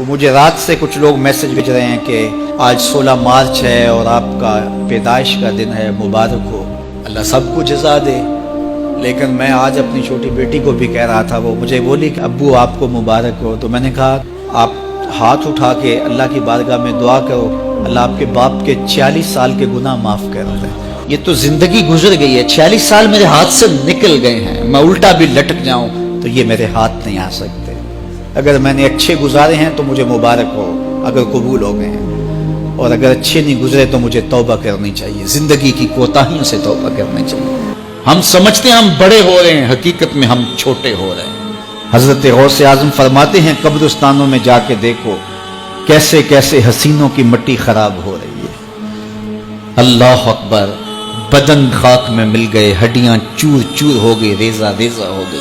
تو مجھے رات سے کچھ لوگ میسج بھیج رہے ہیں کہ آج 16 مارچ ہے اور آپ کا پیدائش کا دن ہے، مبارک ہو، اللہ سب کو جزا دے۔ لیکن میں آج اپنی چھوٹی بیٹی کو بھی کہہ رہا تھا، وہ مجھے بولی کہ ابو آپ کو مبارک ہو، تو میں نے کہا آپ ہاتھ اٹھا کے اللہ کی بارگاہ میں دعا کرو، اللہ آپ کے باپ کے 46 سال کے گناہ معاف کر دے۔ یہ تو زندگی گزر گئی ہے، 46 سال میرے ہاتھ سے نکل گئے ہیں، میں الٹا بھی لٹک جاؤں تو یہ میرے ہاتھ نہیں آ سکتے۔ اگر میں نے اچھے گزارے ہیں تو مجھے مبارک ہو اگر قبول ہو گئے ہیں، اور اگر اچھے نہیں گزرے تو مجھے توبہ کرنی چاہیے، زندگی کی کوتاہیوں سے توبہ کرنی چاہیے۔ ہم سمجھتے ہیں ہم بڑے ہو رہے ہیں، حقیقت میں ہم چھوٹے ہو رہے ہیں۔ حضرت غوث اعظم فرماتے ہیں قبرستانوں میں جا کے دیکھو کیسے کیسے حسینوں کی مٹی خراب ہو رہی ہے۔ اللہ اکبر، بدن خاک میں مل گئے، ہڈیاں چور چور ہو گئی، ریزہ ریزہ ہو گئی،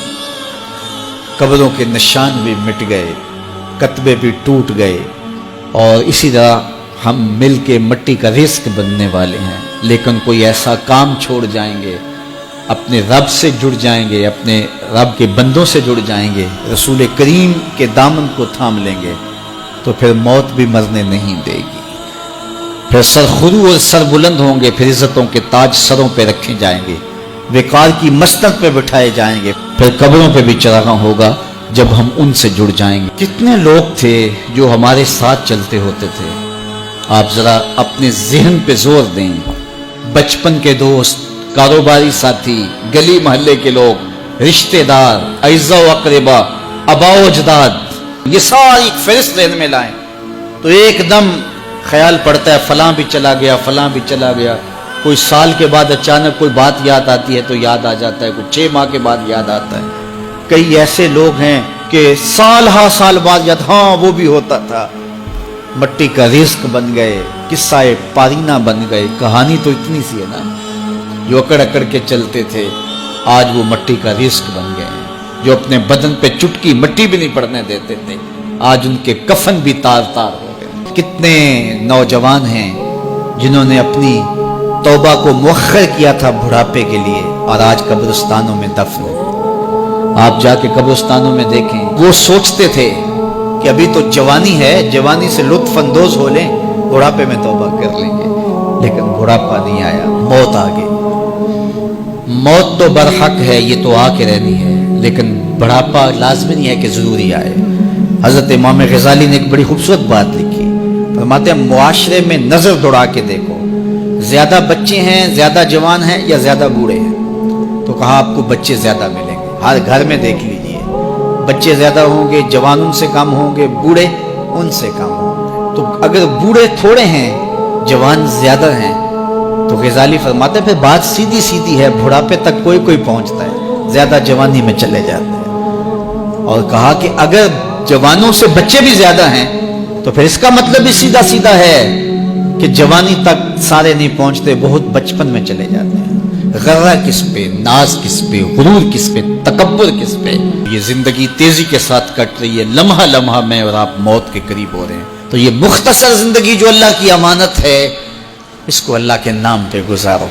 قبروں کے نشان بھی مٹ گئے، کتبے بھی ٹوٹ گئے، اور اسی طرح ہم مل کے مٹی کا رزق بننے والے ہیں۔ لیکن کوئی ایسا کام چھوڑ جائیں گے، اپنے رب سے جڑ جائیں گے، اپنے رب کے بندوں سے جڑ جائیں گے، رسول کریم کے دامن کو تھام لیں گے، تو پھر موت بھی مرنے نہیں دے گی۔ پھر سرخرو اور سر بلند ہوں گے، پھر عزتوں کے تاج سروں پہ رکھے جائیں گے، وقار کی مسند پہ بٹھائے جائیں گے، پھر قبروں پہ بھی چراغاں ہوگا جب ہم ان سے جڑ جائیں گے۔ کتنے لوگ تھے جو ہمارے ساتھ چلتے ہوتے تھے، آپ ذرا اپنے ذہن پہ زور دیں۔ بچپن کے دوست، کاروباری ساتھی، گلی محلے کے لوگ، رشتہ دار، اعزا و اقربا، آباء و اجداد، یہ ساری فہرست ذہن میں لائیں تو ایک دم خیال پڑتا ہے فلاں بھی چلا گیا، فلاں بھی چلا گیا۔ کوئی سال کے بعد اچانک کوئی بات یاد آتی ہے تو یاد آ جاتا ہے، کوئی 6 ماہ کے بعد یاد آتا ہے۔ کئی ایسے لوگ ہیں کہ سال ہا سال بعد یاد، ہاں وہ بھی ہوتا تھا۔ مٹی کا رزق بن گئے، قصہ پارینہ بن گئے۔ کہانی تو اتنی سی ہے نا، جو اکڑ اکڑ کے چلتے تھے آج وہ مٹی کا رزق بن گئے ہیں۔ جو اپنے بدن پہ چٹکی مٹی بھی نہیں پڑنے دیتے تھے، آج ان کے کفن بھی تار تار ہو گئے۔ کتنے نوجوان ہیں جنہوں نے اپنی توبہ کو مؤخر کیا تھا بڑھاپے کے لیے، اور آج قبرستانوں میں دفن ہیں۔ آپ جا کے قبرستانوں میں دیکھیں، وہ سوچتے تھے کہ ابھی تو جوانی ہے، جوانی سے لطف اندوز ہو لیں، بڑھاپے میں توبہ کر لیں گے، لیکن بڑھاپا نہیں آیا، موت آ گئی۔ موت تو برحق ہے، یہ تو آ کے رہنی ہے، لیکن بڑھاپا لازمی نہیں ہے کہ ضروری آئے۔ حضرت امام غزالی نے ایک بڑی خوبصورت بات لکھی، فرماتے ہیں معاشرے میں نظر دوڑا کے دیکھو، زیادہ بچے ہیں، زیادہ جوان ہیں یا زیادہ بوڑھے ہیں؟ تو کہا آپ کو بچے زیادہ ملیں گے۔ ہر گھر میں دیکھ لیجئے، بچے زیادہ ہوں گے، جوان ان سے کم ہوں گے، بوڑھے ان سے کم ہوں گے۔ تو اگر بوڑھے تھوڑے ہیں، جوان زیادہ ہیں، تو غزالی فرماتے ہیں پھر بات سیدھی سیدھی ہے، بڑھاپے تک کوئی کوئی پہنچتا ہے، زیادہ جوانی میں چلے جاتے ہیں۔ اور کہا کہ اگر جوانوں سے بچے بھی زیادہ ہیں تو پھر اس کا مطلب بھی سیدھا سیدھا ہے کہ جوانی تک سارے نہیں پہنچتے، بہت بچپن میں چلے جاتے ہیں۔ غرہ کس پہ، ناز کس پہ، غرور کس پہ، تکبر کس پہ؟ یہ زندگی تیزی کے ساتھ کٹ رہی ہے، لمحہ لمحہ میں اور آپ موت کے قریب ہو رہے ہیں۔ تو یہ مختصر زندگی جو اللہ کی امانت ہے، اس کو اللہ کے نام پہ گزارو۔